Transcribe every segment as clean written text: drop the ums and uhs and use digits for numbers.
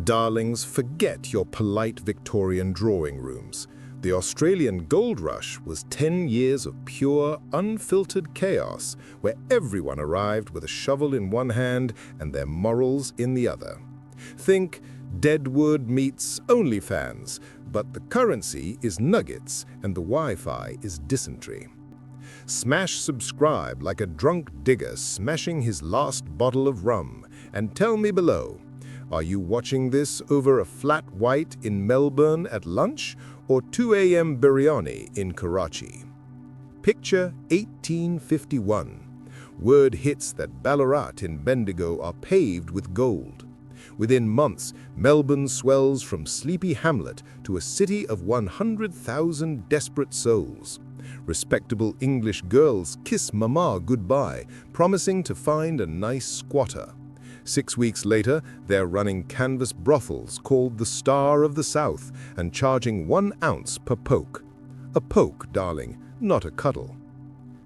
Darlings, forget your polite Victorian drawing rooms. The Australian gold rush was 10 years of pure, unfiltered chaos, where everyone arrived with a shovel in one hand and their morals in the other. Think Deadwood meets OnlyFans, but the currency is nuggets and the Wi-Fi is dysentery. Smash subscribe like a drunk digger smashing his last bottle of rum, and tell me below, are you watching this over a flat white in Melbourne at lunch or 2 a.m. biryani in Karachi? Picture 1851. Word hits that Ballarat in Bendigo are paved with gold. Within months, Melbourne swells from sleepy hamlet to a city of 100,000 desperate souls. Respectable English girls kiss mama goodbye, promising to find a nice squatter. 6 weeks later, they're running canvas brothels called the Star of the South and charging 1 ounce per poke. A poke, darling, not a cuddle.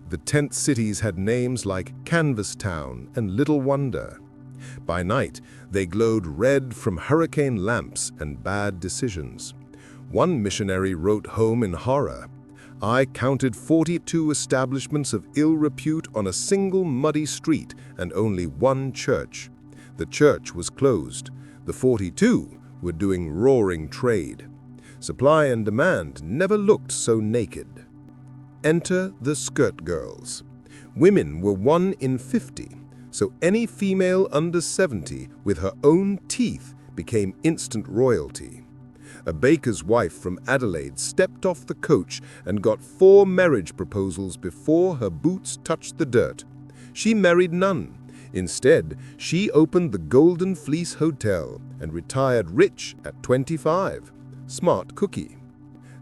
The tent cities had names like Canvas Town and Little Wonder. By night, they glowed red from hurricane lamps and bad decisions. One missionary wrote home in horror, "I counted 42 establishments of ill repute on a single muddy street and only 1 church. The church was closed. The 42 were doing roaring trade. Supply and demand never looked so naked." Enter the skirt girls. Women were 1 in 50, so any female under 70 with her own teeth became instant royalty. A baker's wife from Adelaide stepped off the coach and got 4 marriage proposals before her boots touched the dirt. She married none. Instead, she opened the Golden Fleece Hotel and retired rich at 25. Smart cookie.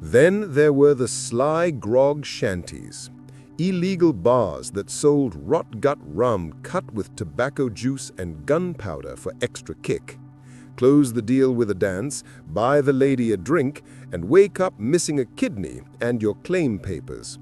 Then there were the sly grog shanties, illegal bars that sold rot-gut rum cut with tobacco juice and gunpowder for extra kick. Close the deal with a dance, buy the lady a drink, and wake up missing a kidney and your claim papers.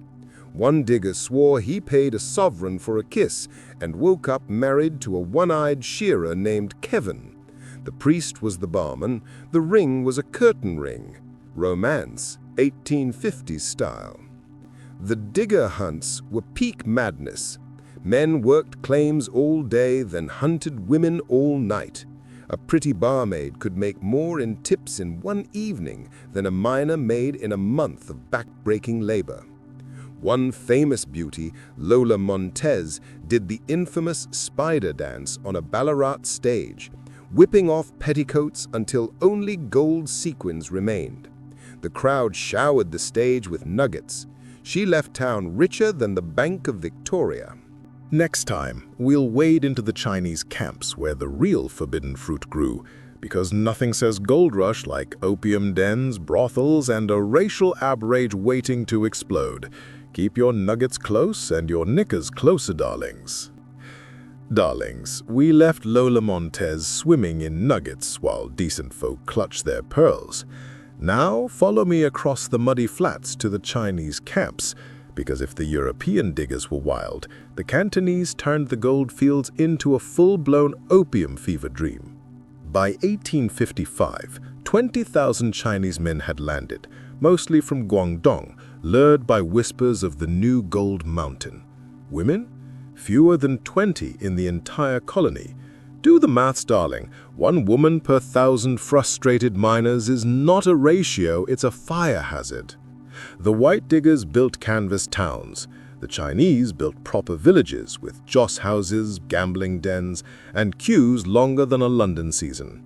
One digger swore he paid a sovereign for a kiss and woke up married to a one-eyed shearer named Kevin. The priest was the barman, the ring was a curtain ring. Romance, 1850s style. The digger hunts were peak madness. Men worked claims all day, then hunted women all night. A pretty barmaid could make more in tips in 1 evening than a miner made in a month of back-breaking labor. One famous beauty, Lola Montez, did the infamous spider dance on a Ballarat stage, whipping off petticoats until only gold sequins remained. The crowd showered the stage with nuggets. She left town richer than the Bank of Victoria. Next time, we'll wade into the Chinese camps where the real forbidden fruit grew, because nothing says gold rush like opium dens, brothels, and a racial outrage waiting to explode. Keep your nuggets close and your knickers closer, darlings. Darlings, we left Lola Montez swimming in nuggets while decent folk clutched their pearls. Now follow me across the muddy flats to the Chinese camps, because if the European diggers were wild, the Cantonese turned the gold fields into a full-blown opium fever dream. By 1855, 20,000 Chinese men had landed, mostly from Guangdong, lured by whispers of the new gold mountain. Women? Fewer than 20 in the entire colony. Do the maths, darling. 1 woman per 1,000 frustrated miners is not a ratio, it's a fire hazard. The white diggers built canvas towns. The Chinese built proper villages with joss houses, gambling dens, and queues longer than a London season.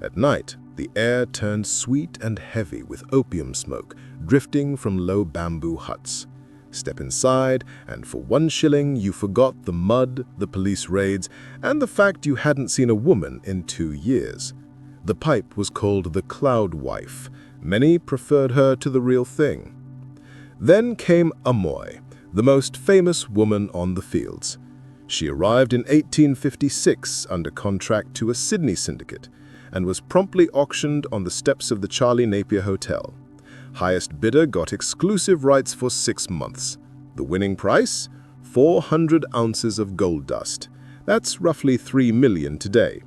At night, the air turned sweet and heavy with opium smoke drifting from low bamboo huts. Step inside, and for 1 shilling you forgot the mud, the police raids, and the fact you hadn't seen a woman in 2 years. The pipe was called the Cloud Wife. Many preferred her to the real thing. Then came Amoy, the most famous woman on the fields. She arrived in 1856 under contract to a Sydney syndicate and was promptly auctioned on the steps of the Charlie Napier Hotel. Highest bidder got exclusive rights for 6 months. The winning price? 400 ounces of gold dust. That's roughly 3 million today.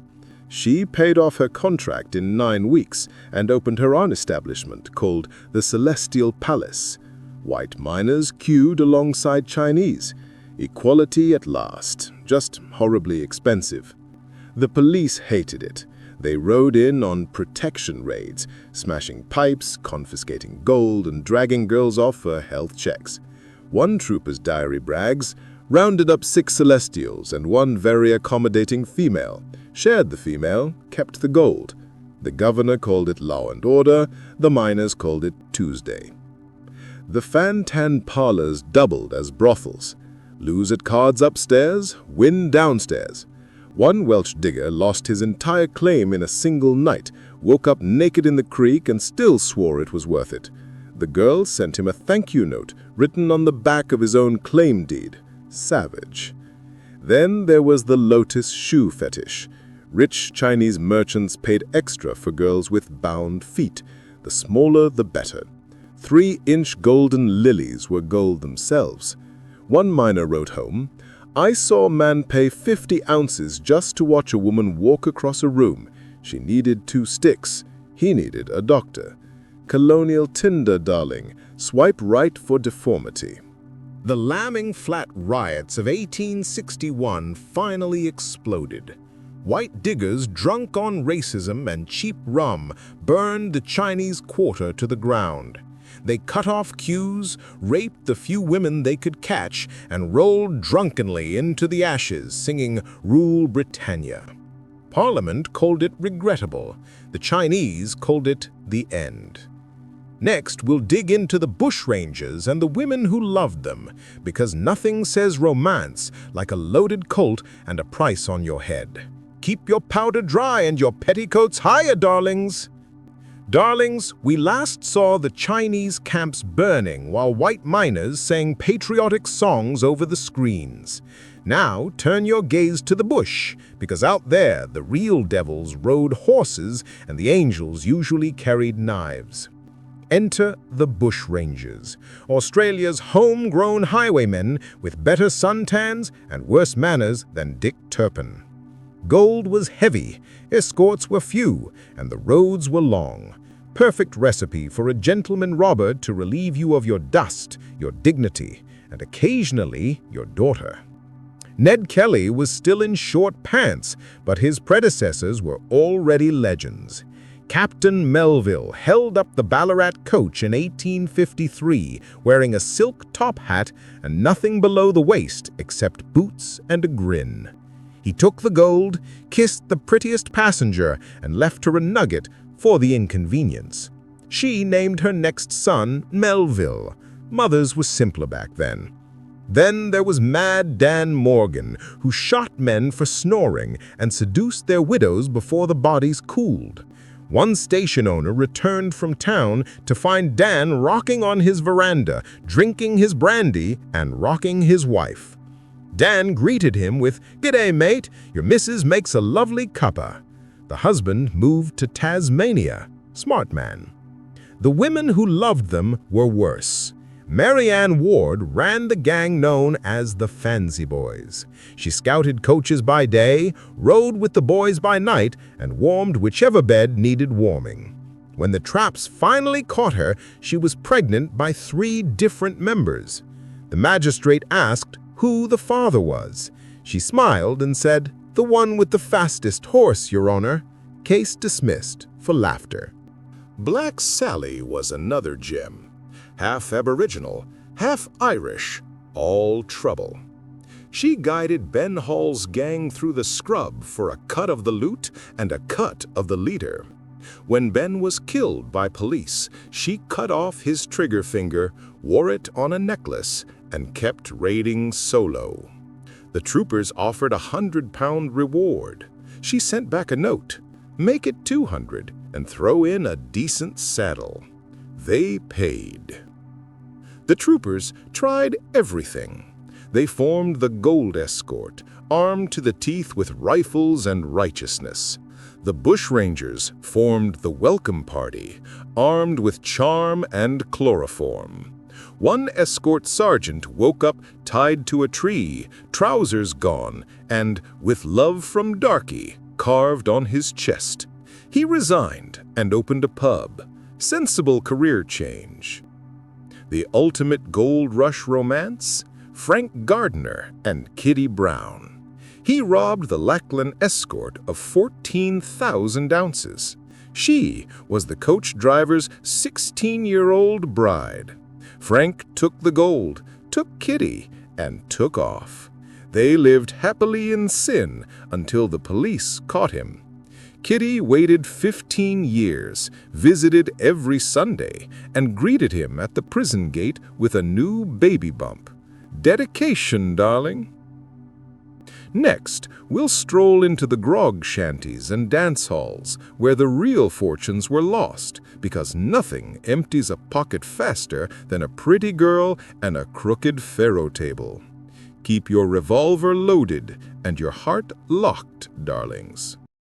She paid off her contract in 9 weeks and opened her own establishment called the Celestial Palace. White miners queued alongside Chinese. Equality at last, just horribly expensive. The police hated it. They rode in on protection raids, smashing pipes, confiscating gold, and dragging girls off for health checks. One trooper's diary brags, rounded up 6 celestials and 1 very accommodating female, shared the female, kept the gold. The governor called it law and order, the miners called it Tuesday. The fan-tan parlors doubled as brothels. Lose at cards upstairs, win downstairs. One Welsh digger lost his entire claim in a single night, woke up naked in the creek and still swore it was worth it. The girl sent him a thank you note written on the back of his own claim deed. Savage. Then there was the lotus shoe fetish. Rich Chinese merchants paid extra for girls with bound feet. The smaller, the better. 3-inch golden lilies were gold themselves. One miner wrote home, "I saw a man pay 50 ounces just to watch a woman walk across a room. She needed 2 sticks. He needed a doctor. Colonial Tinder, darling. Swipe right for deformity." The Lambing Flat riots of 1861 finally exploded. White diggers drunk on racism and cheap rum burned the Chinese quarter to the ground. They cut off queues, raped the few women they could catch, and rolled drunkenly into the ashes, singing "Rule Britannia." Parliament called it regrettable. The Chinese called it the end. Next, we'll dig into the bushrangers and the women who loved them, because nothing says romance like a loaded Colt and a price on your head. Keep your powder dry and your petticoats higher, darlings. Darlings, we last saw the Chinese camps burning while white miners sang patriotic songs over the screens. Now turn your gaze to the bush, because out there the real devils rode horses and the angels usually carried knives. Enter the bushrangers, Australia's homegrown highwaymen with better suntans and worse manners than Dick Turpin. Gold was heavy, escorts were few, and the roads were long. Perfect recipe for a gentleman robber to relieve you of your dust, your dignity, and occasionally your daughter. Ned Kelly was still in short pants, but his predecessors were already legends. Captain Melville held up the Ballarat coach in 1853, wearing a silk top hat and nothing below the waist except boots and a grin. He took the gold, kissed the prettiest passenger, and left her a nugget for the inconvenience. She named her next son Melville. Mothers were simpler back then. Then there was Mad Dan Morgan, who shot men for snoring and seduced their widows before the bodies cooled. One station owner returned from town to find Dan rocking on his veranda, drinking his brandy and rocking his wife. Dan greeted him with, "G'day, mate, your missus makes a lovely cuppa." The husband moved to Tasmania. Smart man. The women who loved them were worse. Mary Ann Ward ran the gang known as the Fancy Boys. She scouted coaches by day, rode with the boys by night, and warmed whichever bed needed warming. When the traps finally caught her, she was pregnant by 3 different members. The magistrate asked who the father was. She smiled and said, "The one with the fastest horse, Your Honor." Case dismissed for laughter. Black Sally was another gem. Half Aboriginal, half Irish, all trouble. She guided Ben Hall's gang through the scrub for a cut of the loot and a cut of the leader. When Ben was killed by police, she cut off his trigger finger, wore it on a necklace, and kept raiding solo. The troopers offered a £100 reward. She sent back a note, "Make it 200 and throw in a decent saddle." They paid. The troopers tried everything. They formed the Gold Escort, armed to the teeth with rifles and righteousness. The Bushrangers formed the Welcome Party, armed with charm and chloroform. One escort sergeant woke up tied to a tree, trousers gone, and with love from Darky, carved on his chest. He resigned and opened a pub. Sensible career change. The ultimate gold rush romance? Frank Gardner and Kitty Brown. He robbed the Lackland escort of 14,000 ounces. She was the coach driver's 16-year-old bride. Frank took the gold, took Kitty, and took off. They lived happily in sin until the police caught him. Kitty waited 15 years, visited every Sunday, and greeted him at the prison gate with a new baby bump. Dedication, darling. Next, we'll stroll into the grog shanties and dance halls, where the real fortunes were lost, because nothing empties a pocket faster than a pretty girl and a crooked faro table. Keep your revolver loaded and your heart locked, darlings.